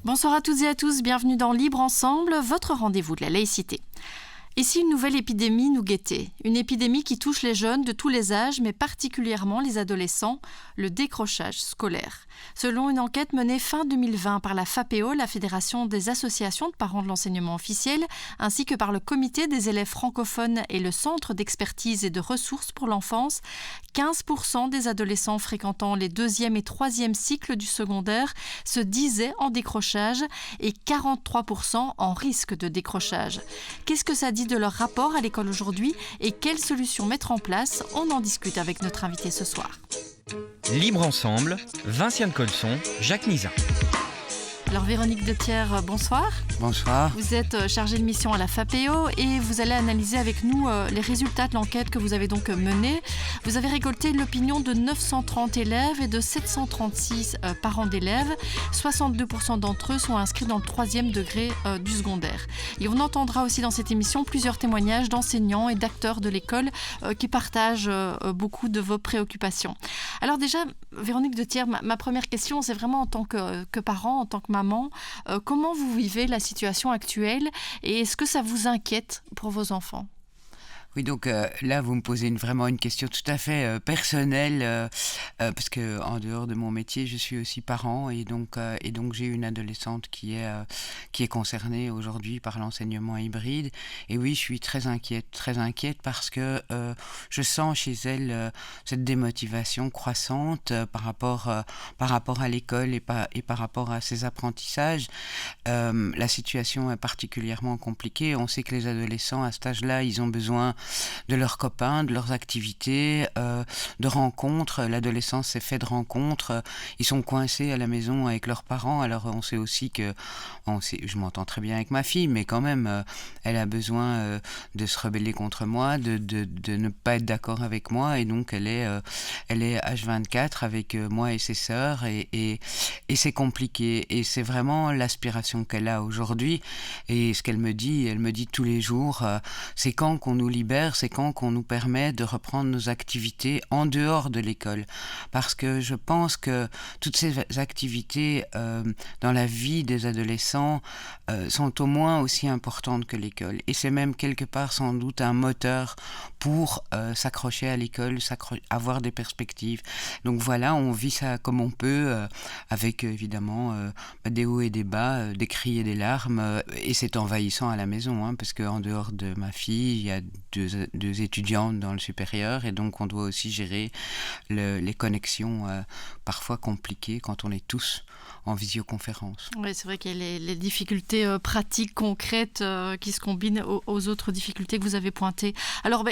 Bonsoir à toutes et à tous, bienvenue dans Libre Ensemble, votre rendez-vous de la laïcité. Et si une nouvelle épidémie nous guettait ? Une épidémie qui touche les jeunes de tous les âges, mais particulièrement les adolescents, le décrochage scolaire. Selon une enquête menée fin 2020 par la FAPEO, la Fédération des associations de parents de l'enseignement officiel, ainsi que par le Comité des élèves francophones et le Centre d'expertise et de ressources pour l'enfance, 15% des adolescents fréquentant les 2e et 3e cycles du secondaire se disaient en décrochage et 43% en risque de décrochage. Qu'est-ce que ça dit de leur rapport à l'école aujourd'hui et quelles solutions mettre en place? On en discute avec notre invité ce soir. Libre Ensemble, Vinciane Colson, Jacques Nizin. Alors Véronique Dethier, bonsoir. Bonsoir. Vous êtes chargée de mission à la FAPEO et vous allez analyser avec nous les résultats de l'enquête que vous avez donc menée. Vous avez récolté l'opinion de 930 élèves et de 736 parents d'élèves. 62% d'entre eux sont inscrits dans le 3e degré du secondaire. Et on entendra aussi dans cette émission plusieurs témoignages d'enseignants et d'acteurs de l'école qui partagent beaucoup de vos préoccupations. Alors déjà, Véronique Dethier, ma première question, c'est vraiment en tant que parent, en tant que maman, comment vous vivez la situation actuelle et est-ce que ça vous inquiète pour vos enfants ? Oui, donc là, vous me posez vraiment une question tout à fait personnelle, parce que en dehors de mon métier, je suis aussi parent et donc j'ai une adolescente qui est concernée aujourd'hui par l'enseignement hybride. Et oui, je suis très inquiète parce que je sens chez elle cette démotivation croissante par rapport à l'école et par rapport à ses apprentissages. La situation est particulièrement compliquée. On sait que les adolescents à cet âge-là, ils ont besoin de leurs copains, de leurs activités, de rencontres. L'adolescence c'est fait de rencontres. Ils sont coincés à la maison avec leurs parents. Alors on sait aussi je m'entends très bien avec ma fille, mais quand même, elle a besoin de se rebeller contre moi, de ne pas être d'accord avec moi, et donc elle est H24 avec moi et ses sœurs, et c'est compliqué. Et c'est vraiment l'aspiration qu'elle a aujourd'hui. Et ce qu'elle me dit, elle me dit tous les jours, c'est quand qu'on nous libère, c'est quand qu'on nous permet de reprendre nos activités en dehors de l'école. Parce que je pense que toutes ces activités dans la vie des adolescents sont au moins aussi importantes que l'école. Et c'est même quelque part sans doute un moteur pour s'accrocher à l'école, avoir des perspectives. Donc voilà, on vit ça comme on peut, avec évidemment des hauts et des bas, des cris et des larmes, et c'est envahissant à la maison, hein, parce qu'en dehors de ma fille, il y a deux étudiantes dans le supérieur, et donc on doit aussi gérer les connexions parfois compliquées quand on est tous en visioconférence. Oui, c'est vrai qu'il y a les difficultés pratiques, concrètes, qui se combinent aux autres difficultés que vous avez pointées. Alors,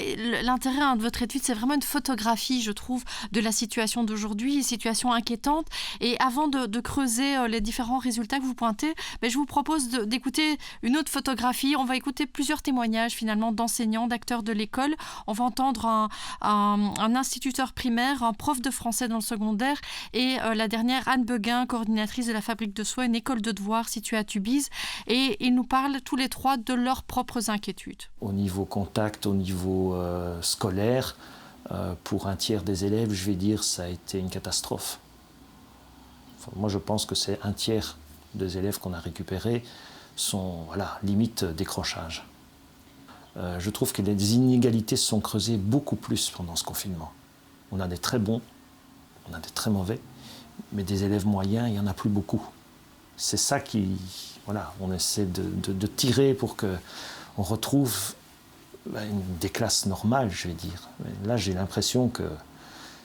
l'intérêt de votre étude, c'est vraiment une photographie, je trouve, de la situation d'aujourd'hui, une situation inquiétante. Et avant de creuser les différents résultats que vous pointez, je vous propose d'écouter une autre photographie. On va écouter plusieurs témoignages, finalement, d'enseignants, d'acteurs de l'école. On va entendre un instituteur primaire, un prof de français dans le secondaire et la dernière, Anne Beguin, coordinatrice de la Fabrique de Soie, une école de devoirs située à Tubize, et ils nous parlent tous les trois de leurs propres inquiétudes. Au niveau contact, au niveau scolaire, pour un tiers des élèves, je vais dire, ça a été une catastrophe. Enfin, moi, je pense que c'est un tiers des élèves qu'on a récupérés sont limite décrochage. Je trouve que les inégalités se sont creusées beaucoup plus pendant ce confinement. On a des très bons, on a des très mauvais, mais des élèves moyens, il n'y en a plus beaucoup. C'est ça on essaie de tirer pour qu'on retrouve des classes normales, je vais dire. Mais là, j'ai l'impression que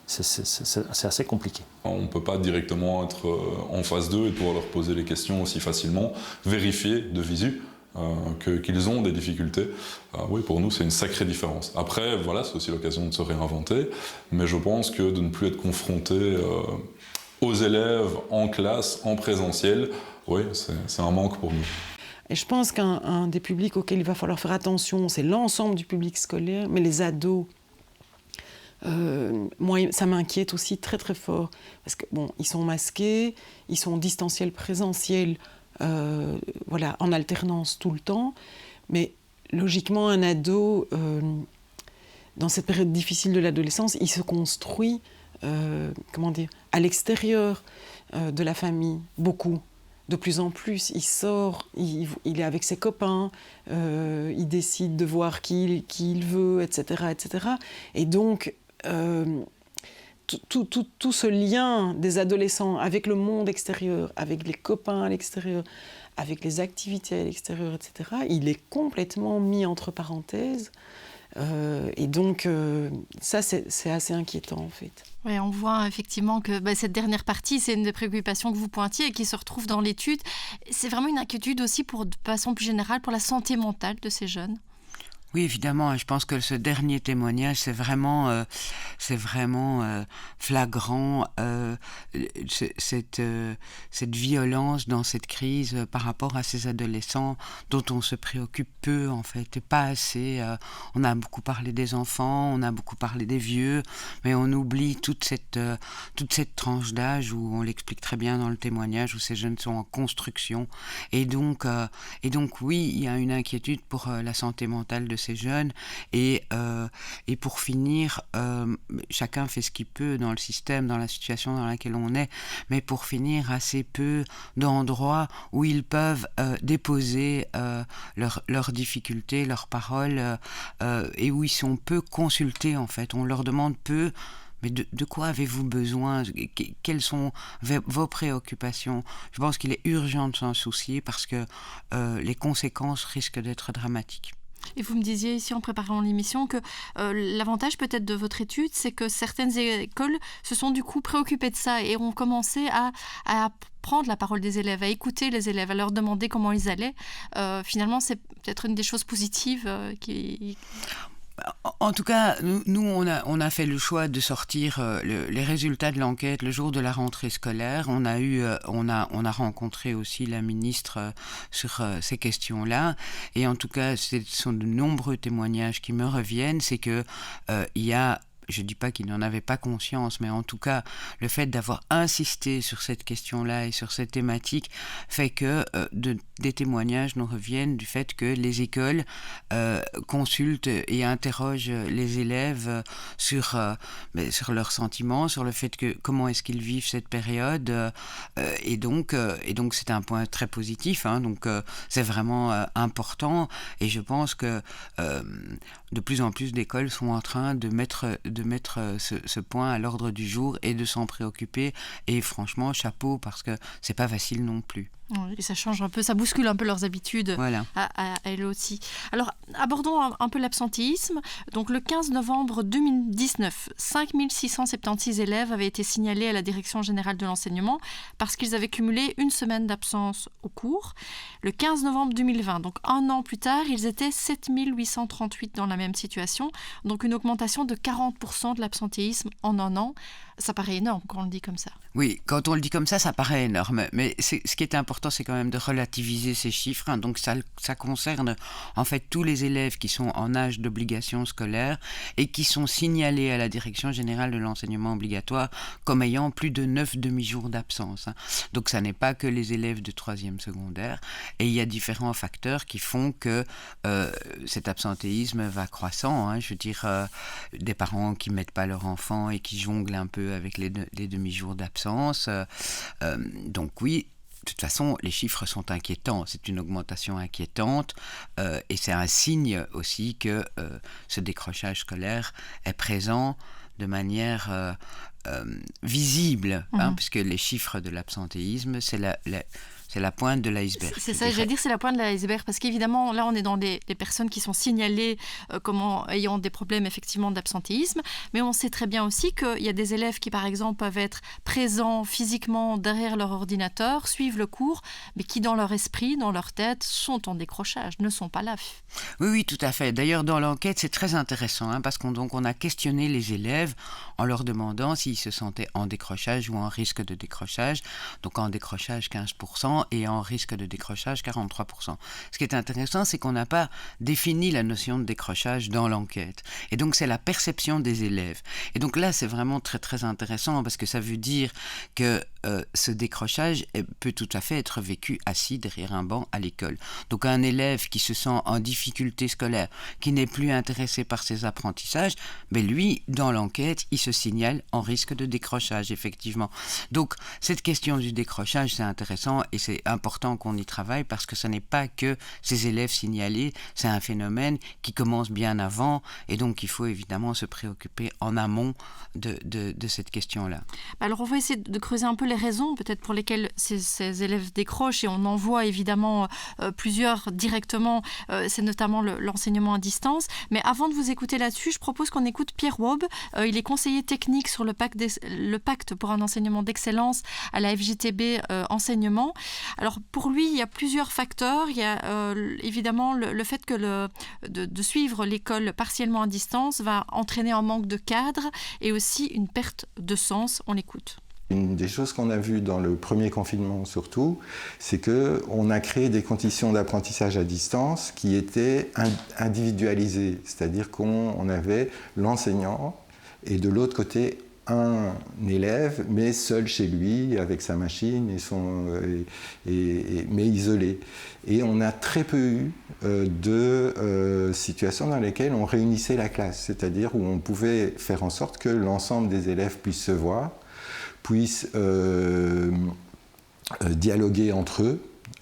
c'est assez compliqué. On ne peut pas directement être en face d'eux et pouvoir leur poser les questions aussi facilement, vérifier de visu qu'ils ont des difficultés. Oui, pour nous, c'est une sacrée différence. Après, c'est aussi l'occasion de se réinventer, mais je pense que de ne plus être confronté aux élèves en classe, en présentiel, oui, c'est un manque pour nous. Et je pense qu'un des publics auxquels il va falloir faire attention, c'est l'ensemble du public scolaire, mais les ados, moi, ça m'inquiète aussi très très fort, parce que ils sont masqués, ils sont distanciels, présentiels, en alternance tout le temps, mais logiquement, un ado, dans cette période difficile de l'adolescence, il se construit à l'extérieur de la famille, beaucoup. de plus en plus, il sort, il est avec ses copains, il décide de voir qui il veut, etc., etc. Et donc, tout ce lien des adolescents avec le monde extérieur, avec les copains à l'extérieur, avec les activités à l'extérieur, etc., il est complètement mis entre parenthèses. Et donc, ça, c'est assez inquiétant, en fait. Oui, on voit effectivement que cette dernière partie, c'est une des préoccupations que vous pointiez et qui se retrouve dans l'étude. C'est vraiment une inquiétude aussi, de façon plus générale, pour la santé mentale de ces jeunes. Oui, évidemment. Je pense que ce dernier témoignage, c'est vraiment flagrant, cette violence dans cette crise par rapport à ces adolescents dont on se préoccupe peu, en fait, et pas assez. On a beaucoup parlé des enfants, on a beaucoup parlé des vieux, mais on oublie toute cette tranche d'âge où on l'explique très bien dans le témoignage, où ces jeunes sont en construction. Et donc oui, il y a une inquiétude pour la santé mentale de ces jeunes et pour finir, chacun fait ce qu'il peut dans le système, dans la situation dans laquelle on est, mais pour finir, assez peu d'endroits où ils peuvent déposer leurs difficultés, leurs paroles, et où ils sont peu consultés, en fait. On leur demande peu. Mais de quoi avez-vous besoin? Quelles sont vos préoccupations? Je pense qu'il est urgent de s'en soucier parce que les conséquences risquent d'être dramatiques. Et vous me disiez ici en préparant l'émission que l'avantage peut-être de votre étude, c'est que certaines écoles se sont du coup préoccupées de ça et ont commencé à prendre la parole des élèves, à écouter les élèves, à leur demander comment ils allaient. Finalement, c'est peut-être une des choses positives qui... En tout cas, nous, on a fait le choix de sortir les résultats de l'enquête le jour de la rentrée scolaire. On a rencontré aussi la ministre sur ces questions-là. Et en tout cas, ce sont de nombreux témoignages qui me reviennent. C'est que il y a... Je ne dis pas qu'ils n'en avaient pas conscience, mais en tout cas, le fait d'avoir insisté sur cette question-là et sur cette thématique fait que des témoignages nous reviennent du fait que les écoles consultent et interrogent les élèves sur leurs sentiments, sur le fait que comment est-ce qu'ils vivent cette période. Et donc, c'est un point très positif. Donc, c'est vraiment important. Et je pense que de plus en plus d'écoles sont en train de mettre ce point à l'ordre du jour et de s'en préoccuper. Et franchement, chapeau, parce que c'est pas facile non plus. Et ça change un peu, ça bouscule un peu leurs habitudes voilà. à elles aussi. Alors, abordons un peu l'absentéisme. Donc, le 15 novembre 2019, 5676 élèves avaient été signalés à la Direction générale de l'enseignement parce qu'ils avaient cumulé une semaine d'absence au cours. Le 15 novembre 2020, donc un an plus tard, ils étaient 7838 dans la même situation. Donc, une augmentation de 40% de l'absentéisme en un an. Ça paraît énorme quand on le dit comme ça. Oui, quand on le dit comme ça paraît énorme. Mais ce qui est important, c'est quand même de relativiser ces chiffres. Donc ça concerne en fait tous les élèves qui sont en âge d'obligation scolaire et qui sont signalés à la Direction générale de l'enseignement obligatoire comme ayant plus de 9 demi-jours d'absence. Donc ça n'est pas que les élèves de 3e secondaire. Et il y a différents facteurs qui font que cet absentéisme va croissant. Je veux dire, des parents qui ne mettent pas leur enfant et qui jonglent un peu avec les demi-jours d'absence. Donc oui, de toute façon, les chiffres sont inquiétants. C'est une augmentation inquiétante et c'est un signe aussi que ce décrochage scolaire est présent de manière visible, puisque les chiffres de l'absentéisme, c'est la pointe de l'iceberg. C'est ça, j'allais dire, c'est la pointe de l'iceberg, parce qu'évidemment, là, on est dans des personnes qui sont signalées comme ayant des problèmes, effectivement, d'absentéisme, mais on sait très bien aussi qu'il y a des élèves qui, par exemple, peuvent être présents physiquement derrière leur ordinateur, suivent le cours, mais qui, dans leur esprit, dans leur tête, sont en décrochage, ne sont pas là. Oui, tout à fait. D'ailleurs, dans l'enquête, c'est très intéressant, parce qu'on a questionné les élèves en leur demandant s'ils se sentaient en décrochage ou en risque de décrochage. Donc, en décrochage, 15%. Et en risque de décrochage, 43%. Ce qui est intéressant, c'est qu'on n'a pas défini la notion de décrochage dans l'enquête. Et donc, c'est la perception des élèves. Et donc là, c'est vraiment très, très intéressant parce que ça veut dire que ce décrochage peut tout à fait être vécu assis derrière un banc à l'école. Donc un élève qui se sent en difficulté scolaire, qui n'est plus intéressé par ses apprentissages, mais lui, dans l'enquête, il se signale en risque de décrochage, effectivement. Donc cette question du décrochage, c'est intéressant et c'est important qu'on y travaille parce que ce n'est pas que ces élèves signalés, c'est un phénomène qui commence bien avant et donc il faut évidemment se préoccuper en amont de cette question-là. Alors on va essayer de creuser un peu les raisons peut-être pour lesquelles ces élèves décrochent et on en voit évidemment plusieurs directement, c'est notamment l'enseignement à distance. Mais avant de vous écouter là-dessus, je propose qu'on écoute Pierre Waube. Il est conseiller technique sur le pacte pour un enseignement d'excellence à la FJTB enseignement. Alors pour lui, il y a plusieurs facteurs. Il y a évidemment le fait que de suivre l'école partiellement à distance va entraîner un manque de cadre et aussi une perte de sens. On l'écoute. Une des choses qu'on a vues dans le premier confinement surtout, c'est qu'on a créé des conditions d'apprentissage à distance qui étaient individualisées. C'est-à-dire qu'on avait l'enseignant et de l'autre côté un élève, mais seul chez lui, avec sa machine, mais isolé. Et on a très peu eu de situations dans lesquelles on réunissait la classe, c'est-à-dire où on pouvait faire en sorte que l'ensemble des élèves puissent se voir, puissent dialoguer entre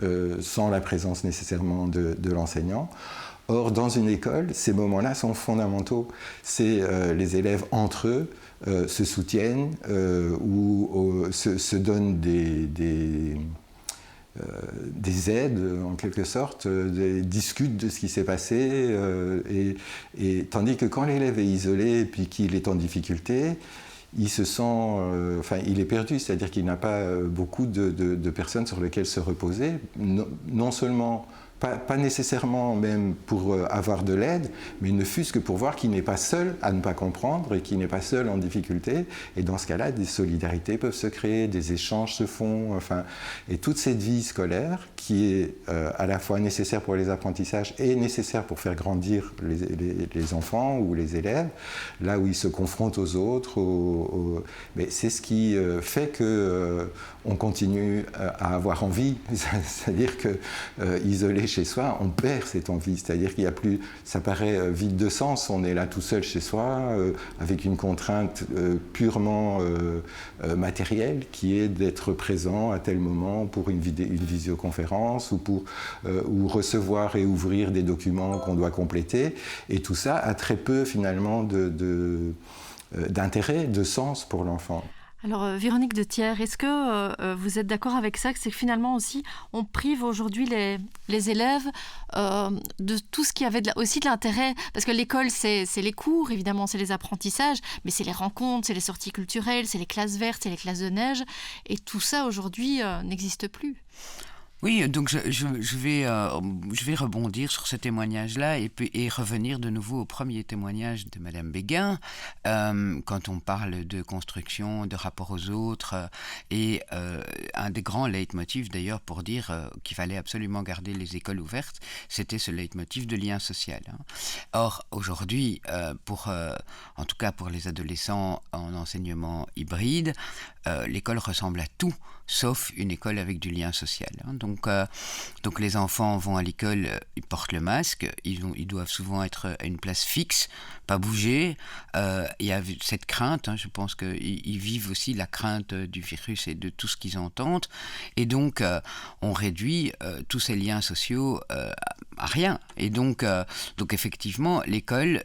eux, sans la présence nécessairement de l'enseignant. Or, dans une école, ces moments-là sont fondamentaux. C'est les élèves entre eux se soutiennent ou se donnent des aides, en quelque sorte, discutent de ce qui s'est passé. Et tandis que quand l'élève est isolé et puis qu'il est en difficulté, il se sent, il est perdu, c'est-à-dire qu'il n'a pas beaucoup de personnes sur lesquelles se reposer, non seulement, pas nécessairement même pour avoir de l'aide, mais ne fût-ce que pour voir qu'il n'est pas seul à ne pas comprendre et qu'il n'est pas seul en difficulté. Et dans ce cas-là, des solidarités peuvent se créer, des échanges se font, et toute cette vie scolaire qui est à la fois nécessaire pour les apprentissages et nécessaire pour faire grandir les enfants ou les élèves, là où ils se confrontent aux autres, mais c'est ce qui fait qu'on continue à avoir envie, c'est-à-dire que isolé chez soi, on perd cette envie, c'est-à-dire qu'il y a plus, ça paraît vide de sens, on est là tout seul chez soi, avec une contrainte purement matérielle qui est d'être présent à tel moment pour une visioconférence ou recevoir et ouvrir des documents qu'on doit compléter, et tout ça a très peu finalement d'intérêt, de sens pour l'enfant. Alors Véronique de Thiers, est-ce que vous êtes d'accord avec ça, que c'est que finalement aussi on prive aujourd'hui les élèves de tout ce qui avait aussi de l'intérêt, parce que l'école c'est les cours, évidemment c'est les apprentissages, mais c'est les rencontres, c'est les sorties culturelles, c'est les classes vertes, c'est les classes de neige, et tout ça aujourd'hui n'existe plus. Oui, donc je vais rebondir sur ce témoignage-là et revenir de nouveau au premier témoignage de Madame Béguin, quand on parle de construction, de rapport aux autres, et un des grands leitmotifs d'ailleurs pour dire qu'il fallait absolument garder les écoles ouvertes, c'était ce leitmotiv de lien social. Or, aujourd'hui, en tout cas pour les adolescents en enseignement hybride, l'école ressemble à tout, sauf une école avec du lien social. Donc les enfants vont à l'école, ils portent le masque, ils doivent souvent être à une place fixe, pas bouger. Il y a cette crainte, je pense qu'ils vivent aussi la crainte du virus et de tout ce qu'ils entendent. Et donc on réduit tous ces liens sociaux à rien. Et donc effectivement, l'école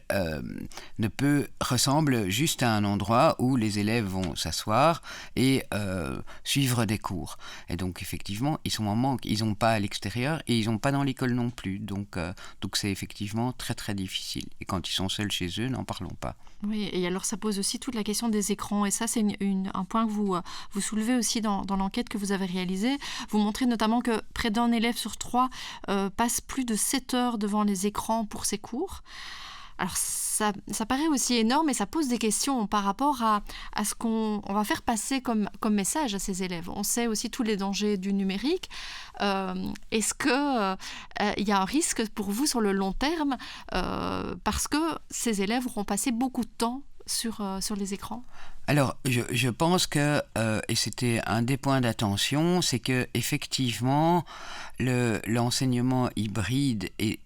ressemble juste à un endroit où les élèves vont s'asseoir et suivre des cours. Et donc effectivement, ils sont en manque. Ils n'ont pas à l'extérieur et ils n'ont pas dans l'école non plus. Donc c'est effectivement très très difficile. Et quand ils sont seuls chez eux, n'en parlons pas. Oui, et alors ça pose aussi toute la question des écrans. Et ça, c'est un point que vous soulevez aussi dans l'enquête que vous avez réalisée. Vous montrez notamment que près d'un élève sur 3 passe plus de 7 heures devant les écrans pour ses cours. Alors ça paraît aussi énorme et ça pose des questions par rapport à ce qu'on va faire passer comme message à ces élèves. On sait aussi tous les dangers du numérique. Est-ce qu'il y a un risque pour vous sur le long terme parce que ces élèves auront passé beaucoup de temps sur les écrans ? Alors, je pense que, et c'était un des points d'attention, c'est que effectivement, l'enseignement hybride et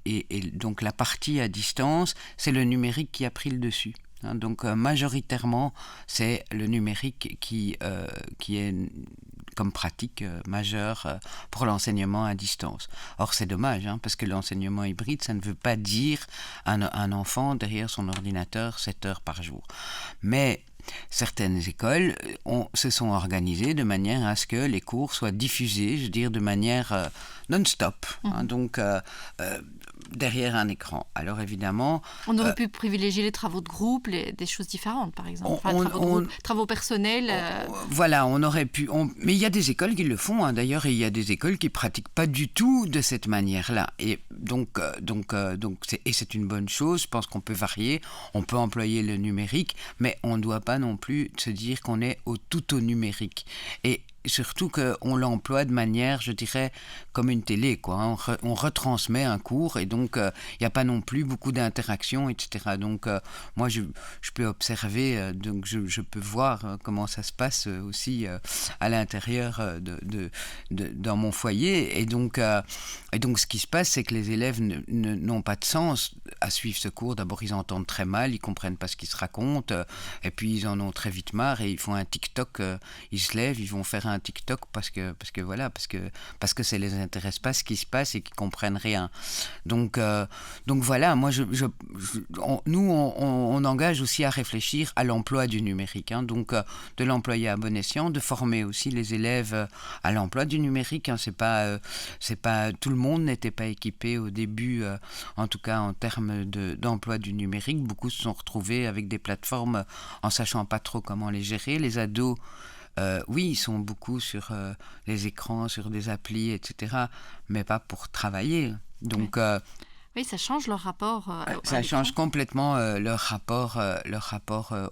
donc la partie à distance, c'est le numérique qui a pris le dessus. Donc majoritairement, c'est le numérique qui est comme pratique majeure pour l'enseignement à distance. Or, c'est dommage, parce que l'enseignement hybride, ça ne veut pas dire un enfant derrière son ordinateur 7 heures par jour. Mais certaines écoles se sont organisées de manière à ce que les cours soient diffusés, je veux dire, de manière non-stop, donc derrière un écran. Alors évidemment... On aurait pu privilégier les travaux de groupe, des choses différentes, par exemple. Travaux personnels. Voilà, on aurait pu... Mais il y a des écoles qui le font, d'ailleurs, et il y a des écoles qui ne pratiquent pas du tout de cette manière-là. Et donc c'est une bonne chose. Je pense qu'on peut varier, on peut employer le numérique, mais on ne doit pas non plus se dire qu'on est tout au numérique. Et surtout qu'on l'emploie de manière, je dirais, comme une télé, quoi. On retransmet un cours et donc il n'y a pas non plus beaucoup d'interactions, etc. Donc moi, je peux observer, donc je peux voir comment ça se passe aussi à l'intérieur dans mon foyer. Et donc ce qui se passe, c'est que les élèves n'ont pas de sens à suivre ce cours. D'abord, ils entendent très mal, ils ne comprennent pas ce qu'ils se racontent, et puis ils en ont très vite marre et ils font un TikTok, ils se lèvent, ils vont faire un TikTok parce que ça les intéresse pas ce qui se passe et qu'ils comprennent rien. Donc voilà, moi nous on engage aussi à réfléchir à l'emploi du numérique, donc de l'employer à bon escient, de former aussi les élèves à l'emploi du numérique. C'est pas tout le monde n'était pas équipé au début, en tout cas en termes d'emploi du numérique. Beaucoup se sont retrouvés avec des plateformes en sachant pas trop comment les gérer. Les ados, oui, ils sont beaucoup sur les écrans, sur des applis, etc., mais pas pour travailler. Donc, oui, ça change leur rapport. Ça change complètement leur rapport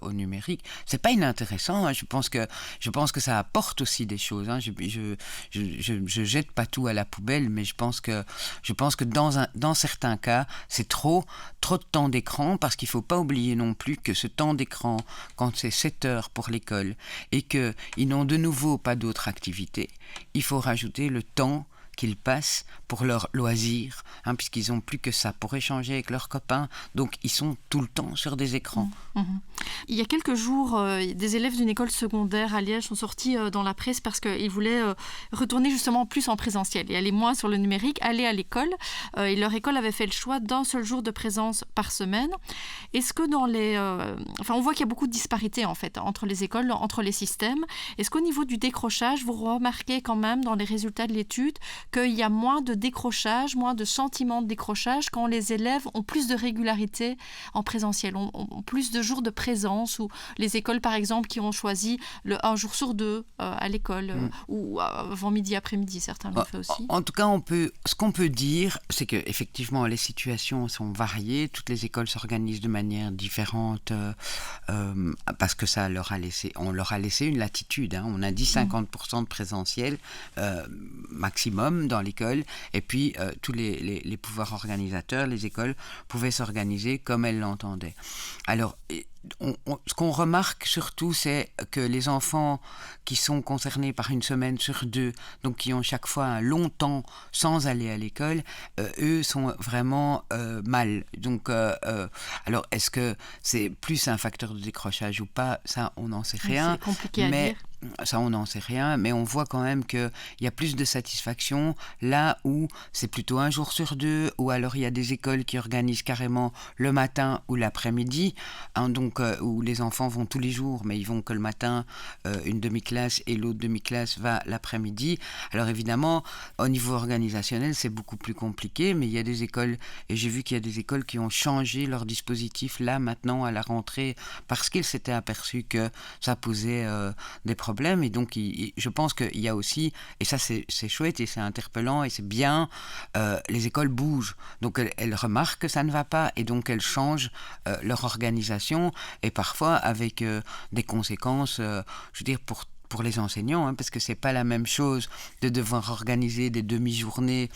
au numérique. C'est pas inintéressant. Je pense que ça apporte aussi des choses. Je jette pas tout à la poubelle, mais je pense que dans certains cas, c'est trop de temps d'écran, parce qu'il faut pas oublier non plus que ce temps d'écran, quand c'est 7 heures pour l'école et que ils n'ont de nouveau pas d'autres activités, il faut rajouter le temps qu'ils passent pour leurs loisirs, puisqu'ils n'ont plus que ça pour échanger avec leurs copains. Donc, ils sont tout le temps sur des écrans. Il y a quelques jours, des élèves d'une école secondaire à Liège sont sortis dans la presse parce qu'ils voulaient retourner justement plus en présentiel et aller moins sur le numérique, aller à l'école. Et leur école avait fait le choix d'un seul jour de présence par semaine. Est-ce que on voit qu'il y a beaucoup de disparités en fait entre les écoles, entre les systèmes. Est-ce qu'au niveau du décrochage, vous remarquez quand même dans les résultats de l'étude qu'il y a moins de décrochage, moins de sentiment de décrochage quand les élèves ont plus de régularité en présentiel, ont plus de jours de présence, ou les écoles par exemple qui ont choisi un jour sur 2 à l'école ou avant midi, après-midi, certains l'ont fait aussi. En tout cas, ce qu'on peut dire, c'est que effectivement les situations sont variées, toutes les écoles s'organisent de manière différente parce que on leur a laissé une latitude. On a dit 50% de présentiel maximum dans l'école, et puis tous les pouvoirs organisateurs, les écoles pouvaient s'organiser comme elles l'entendaient. Alors, ce qu'on remarque surtout, c'est que les enfants qui sont concernés par une semaine sur 2, donc qui ont chaque fois un long temps sans aller à l'école, eux sont vraiment mal. Donc, alors, est-ce que c'est plus un facteur de décrochage ou pas ? Ça, on n'en sait rien. C'est compliqué à dire. Ça, on n'en sait rien, mais on voit quand même qu'il y a plus de satisfaction là où c'est plutôt un jour sur 2, ou alors il y a des écoles qui organisent carrément le matin ou l'après-midi, donc où les enfants vont tous les jours, mais ils vont que le matin, une demi-classe, et l'autre demi-classe va l'après-midi. Alors évidemment, au niveau organisationnel, c'est beaucoup plus compliqué, mais il y a des écoles, et j'ai vu qu'il y a des écoles qui ont changé leur dispositif là, maintenant, à la rentrée, parce qu'ils s'étaient aperçus que ça posait des problèmes. Et donc, je pense qu'il y a aussi, et ça c'est chouette et c'est interpellant et c'est bien, les écoles bougent. Donc, elles remarquent que ça ne va pas et donc elles changent leur organisation, et parfois avec des conséquences, je veux dire, pour pour les enseignants, hein, parce que c'est pas la même chose de devoir organiser des demi-journées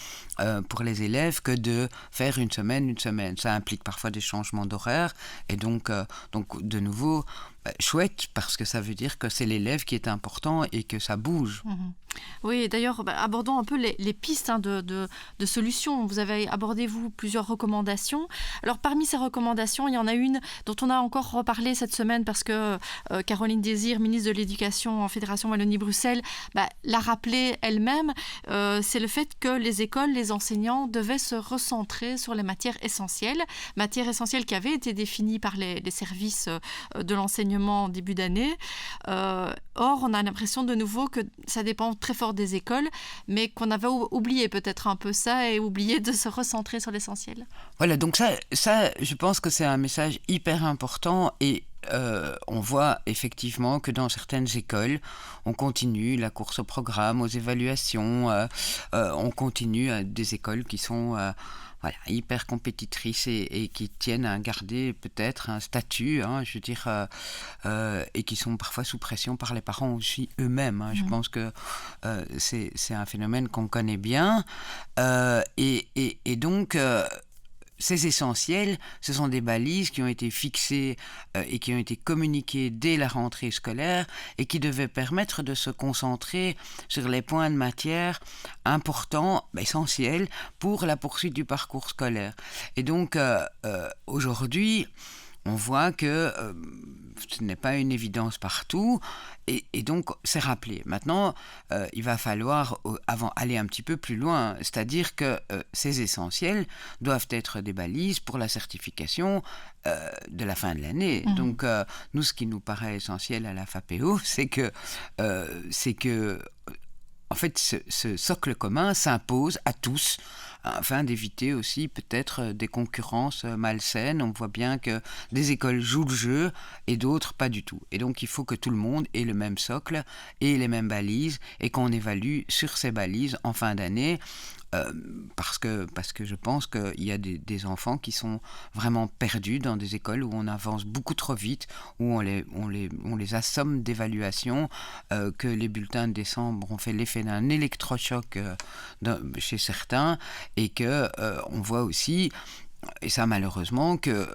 pour les élèves que de faire une semaine. Ça implique parfois des changements d'horaire, et donc de nouveau, chouette, parce que ça veut dire que c'est l'élève qui est important et que ça bouge. Oui, d'ailleurs, abordons un peu les pistes de solutions. Vous avez abordé, vous, plusieurs recommandations. Alors, parmi ces recommandations, il y en a une dont on a encore reparlé cette semaine parce que Caroline Désir, ministre de l'Éducation en Fédération Wallonie-Bruxelles, l'a rappelé elle-même. C'est le fait que les écoles, les enseignants devaient se recentrer sur les matières essentielles qui avaient été définies par les services de l'enseignement en début d'année. Or, on a l'impression de nouveau que ça dépend très fort des écoles, mais qu'on avait oublié peut-être un peu ça et oublié de se recentrer sur l'essentiel. Voilà, donc ça, je pense que c'est un message hyper important, et on voit effectivement que dans certaines écoles, on continue la course au programme, aux évaluations, on continue à des écoles qui sont hyper compétitrices et qui tiennent à garder peut-être un statut, je veux dire, et qui sont parfois sous pression par les parents aussi eux-mêmes. Je pense que c'est un phénomène qu'on connaît bien. Et donc, ces essentiels, ce sont des balises qui ont été fixées et qui ont été communiquées dès la rentrée scolaire et qui devaient permettre de se concentrer sur les points de matière importants, essentiels pour la poursuite du parcours scolaire. Et donc, aujourd'hui, on voit que ce n'est pas une évidence partout, et donc c'est rappelé. Maintenant, il va falloir aller un petit peu plus loin, c'est-à-dire que ces essentiels doivent être des balises pour la certification de la fin de l'année. Donc, nous, ce qui nous paraît essentiel à la FAPEO, c'est que en fait, ce socle commun s'impose à tous, afin d'éviter aussi peut-être des concurrences malsaines. On voit bien que des écoles jouent le jeu et d'autres pas du tout. Et donc il faut que tout le monde ait le même socle et les mêmes balises, et qu'on évalue sur ces balises en fin d'année. Parce que je pense qu'il y a des enfants qui sont vraiment perdus dans des écoles où on avance beaucoup trop vite, où on les assomme d'évaluations, que les bulletins de décembre ont fait l'effet d'un électrochoc chez certains, et que on voit aussi, et ça malheureusement, que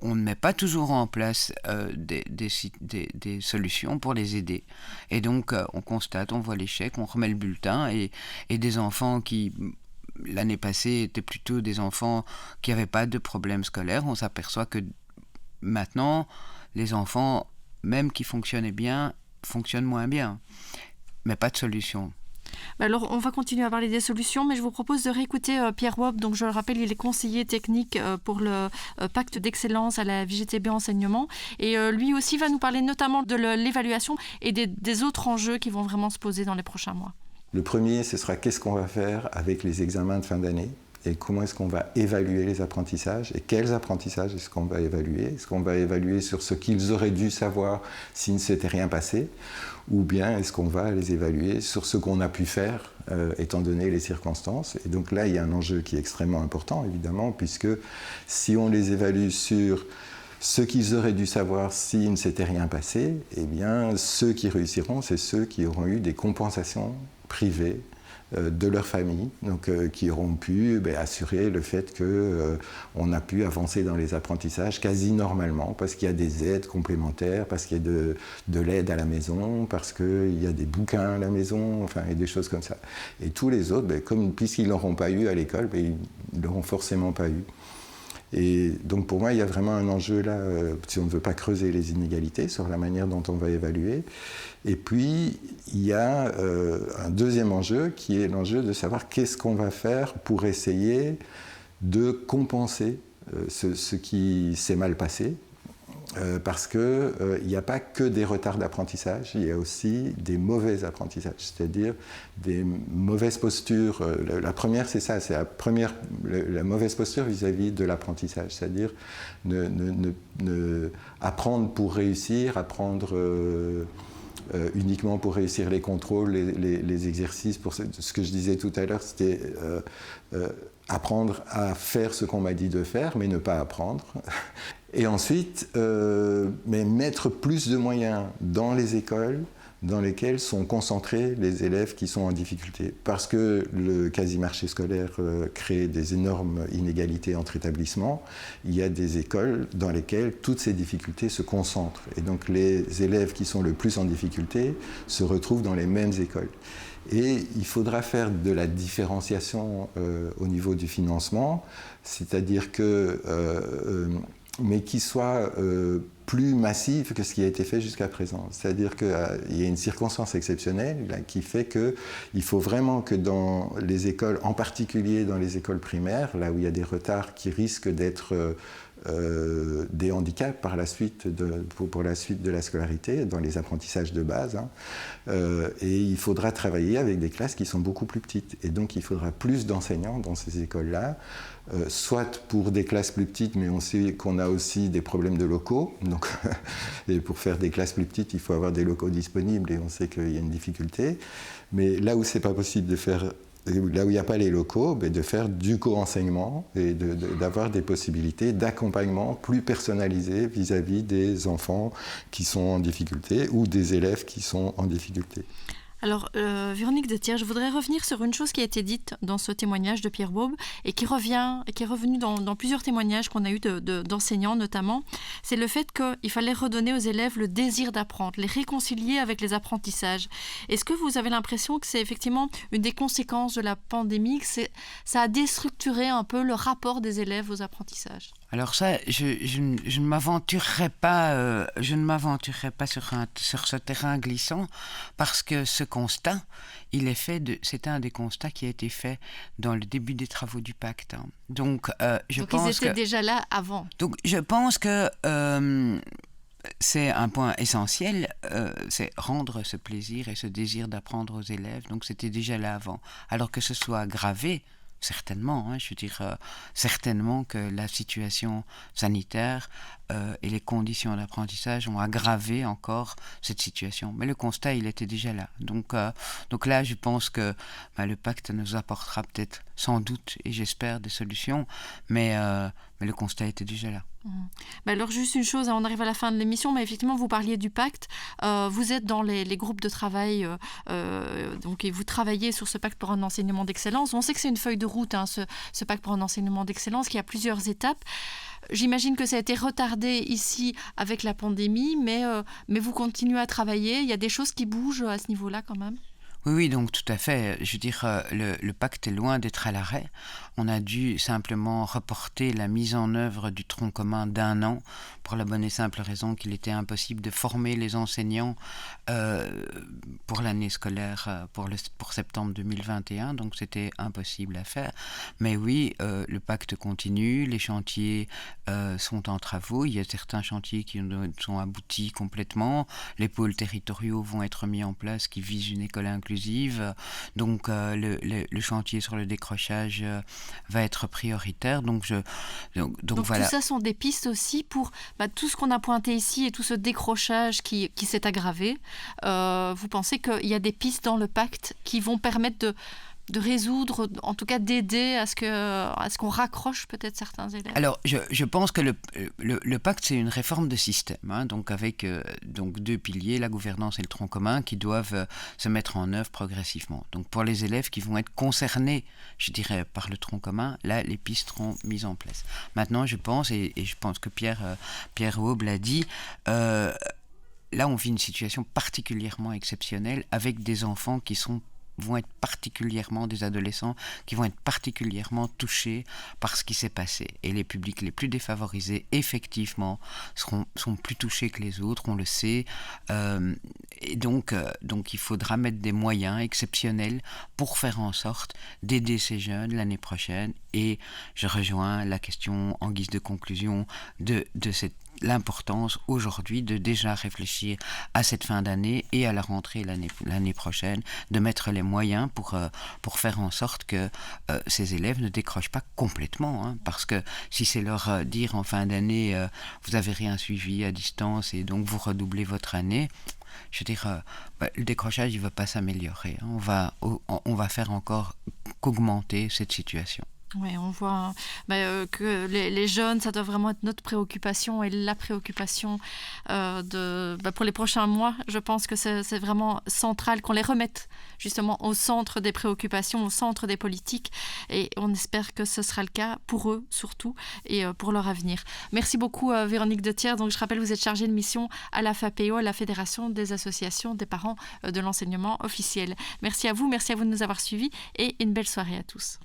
on ne met pas toujours en place des solutions pour les aider. Et donc, on constate, on voit l'échec, on remet le bulletin, et des enfants qui, l'année passée, étaient plutôt des enfants qui n'avaient pas de problème scolaire, on s'aperçoit que maintenant, les enfants, même qui fonctionnaient bien, fonctionnent moins bien. Mais pas de solution. Alors, on va continuer à parler des solutions, mais je vous propose de réécouter Pierre Wob. Donc, je le rappelle, il est conseiller technique pour le pacte d'excellence à la VGTB Enseignement. Et lui aussi va nous parler notamment de l'évaluation et des autres enjeux qui vont vraiment se poser dans les prochains mois. Le premier, ce sera qu'est-ce qu'on va faire avec les examens de fin d'année, et comment est-ce qu'on va évaluer les apprentissages, et quels apprentissages est-ce qu'on va évaluer. Est-ce qu'on va évaluer sur ce qu'ils auraient dû savoir s'il ne s'était rien passé, ou bien est-ce qu'on va les évaluer sur ce qu'on a pu faire étant donné les circonstances. Et donc là, il y a un enjeu qui est extrêmement important, évidemment, puisque si on les évalue sur ce qu'ils auraient dû savoir s'il ne s'était rien passé, eh bien, ceux qui réussiront, c'est ceux qui auront eu des compensations privées de leur famille, donc qui auront pu assurer le fait qu'on a pu avancer dans les apprentissages quasi normalement, parce qu'il y a des aides complémentaires, parce qu'il y a de l'aide à la maison, parce qu'il y a des bouquins à la maison, et des choses comme ça. Et tous les autres, puisqu'ils ne l'auront pas eu à l'école, ils ne l'auront forcément pas eu. Et donc pour moi, il y a vraiment un enjeu là, si on ne veut pas creuser les inégalités, sur la manière dont on va évaluer. Et puis, il y a un deuxième enjeu, qui est l'enjeu de savoir qu'est-ce qu'on va faire pour essayer de compenser ce qui s'est mal passé. Parce qu'il n'y a pas que des retards d'apprentissage, il y a aussi des mauvais apprentissages, c'est-à-dire des mauvaises postures. La première, c'est ça, c'est la mauvaise posture vis-à-vis de l'apprentissage, c'est-à-dire apprendre pour réussir, apprendre uniquement pour réussir les contrôles, les exercices. Pour ce que je disais tout à l'heure, c'était apprendre à faire ce qu'on m'a dit de faire, mais ne pas apprendre. Et ensuite, mais mettre plus de moyens dans les écoles dans lesquels sont concentrés les élèves qui sont en difficulté. Parce que le quasi-marché scolaire crée des énormes inégalités entre établissements, il y a des écoles dans lesquelles toutes ces difficultés se concentrent. Et donc les élèves qui sont le plus en difficulté se retrouvent dans les mêmes écoles. Et il faudra faire de la différenciation au niveau du financement, c'est-à-dire que, mais qui soit plus massive que ce qui a été fait jusqu'à présent. C'est-à-dire qu'il y a une circonstance exceptionnelle là, qui fait qu'il faut vraiment que dans les écoles, en particulier dans les écoles primaires, là où il y a des retards qui risquent d'être des handicaps par la suite pour la suite de la scolarité, dans les apprentissages de base. Et il faudra travailler avec des classes qui sont beaucoup plus petites. Et donc il faudra plus d'enseignants dans ces écoles-là, soit pour des classes plus petites, mais on sait qu'on a aussi des problèmes de locaux. Donc, et pour faire des classes plus petites, il faut avoir des locaux disponibles et on sait qu'il y a une difficulté. Mais là où ce n'est pas possible de faire... Là où il n'y a pas les locaux, de faire du co-enseignement et d'avoir des possibilités d'accompagnement plus personnalisées vis-à-vis des enfants qui sont en difficulté ou des élèves qui sont en difficulté. Alors, Véronique Detière, je voudrais revenir sur une chose qui a été dite dans ce témoignage de Pierre Waube et qui est revenue dans plusieurs témoignages qu'on a eus d'enseignants notamment. C'est le fait qu'il fallait redonner aux élèves le désir d'apprendre, les réconcilier avec les apprentissages. Est-ce que vous avez l'impression que c'est effectivement une des conséquences de la pandémie, que ça a déstructuré un peu le rapport des élèves aux apprentissages ? Alors ça, je ne m'aventurerai pas, sur ce terrain glissant, parce que ce constat, c'était un des constats qui a été fait dans le début des travaux du pacte. Donc ils étaient déjà là avant. Donc je pense que c'est un point essentiel, c'est rendre ce plaisir et ce désir d'apprendre aux élèves. Donc c'était déjà là avant. Alors que ce soit gravé, certainement, je veux dire, certainement que la situation sanitaire et les conditions d'apprentissage ont aggravé encore cette situation. Mais le constat, il était déjà là. Donc là, je pense que le pacte nous apportera peut-être, sans doute, et j'espère, des solutions, mais le constat était déjà là. Alors juste une chose, on arrive à la fin de l'émission, mais effectivement vous parliez du pacte, vous êtes dans les groupes de travail donc, et vous travaillez sur ce pacte pour un enseignement d'excellence. On sait que c'est une feuille de route, ce pacte pour un enseignement d'excellence, qui a plusieurs étapes. J'imagine que ça a été retardé ici avec la pandémie, mais vous continuez à travailler, il y a des choses qui bougent à ce niveau-là quand même. Oui, donc tout à fait. Je veux dire, le pacte est loin d'être à l'arrêt. On a dû simplement reporter la mise en œuvre du tronc commun d'1 an pour la bonne et simple raison qu'il était impossible de former les enseignants pour l'année scolaire pour septembre 2021. Donc c'était impossible à faire. Mais oui, le pacte continue, les chantiers sont en travaux. Il y a certains chantiers qui sont aboutis complètement. Les pôles territoriaux vont être mis en place qui visent une école inclusive. Donc le chantier sur le décrochage va être prioritaire. Donc voilà. Tout ça sont des pistes aussi pour tout ce qu'on a pointé ici et tout ce décrochage qui s'est aggravé. Vous pensez qu'il y a des pistes dans le pacte qui vont permettre de résoudre, en tout cas d'aider à ce qu'on raccroche peut-être certains élèves? Alors, je pense que le pacte, c'est une réforme de système, donc avec donc 2 piliers, la gouvernance et le tronc commun, qui doivent se mettre en œuvre progressivement. Donc, pour les élèves qui vont être concernés, je dirais, par le tronc commun, là, les pistes seront mises en place. Maintenant, je pense, et je pense que Pierre Waube l'a dit, là, on vit une situation particulièrement exceptionnelle avec des enfants qui vont être particulièrement, des adolescents qui vont être particulièrement touchés par ce qui s'est passé. Et les publics les plus défavorisés, effectivement, sont plus touchés que les autres, on le sait. Et donc il faudra mettre des moyens exceptionnels pour faire en sorte d'aider ces jeunes l'année prochaine. Et je rejoins la question en guise de conclusion de l'importance aujourd'hui de déjà réfléchir à cette fin d'année et à la rentrée l'année prochaine, de mettre les moyens pour faire en sorte que ces élèves ne décrochent pas complètement. Parce que si c'est leur dire en fin d'année vous n'avez rien suivi à distance et donc vous redoublez votre année, je veux dire, le décrochage il ne va pas s'améliorer. On va faire encore qu'augmenter cette situation. Oui, on voit que les jeunes, ça doit vraiment être notre préoccupation et la préoccupation pour les prochains mois. Je pense que c'est vraiment central qu'on les remette justement au centre des préoccupations, au centre des politiques. Et on espère que ce sera le cas pour eux surtout et pour leur avenir. Merci beaucoup Véronique Dethier. Donc, je rappelle, vous êtes chargée de mission à la FAPEO, la Fédération des associations des parents de l'enseignement officiel. Merci à vous de nous avoir suivis et une belle soirée à tous.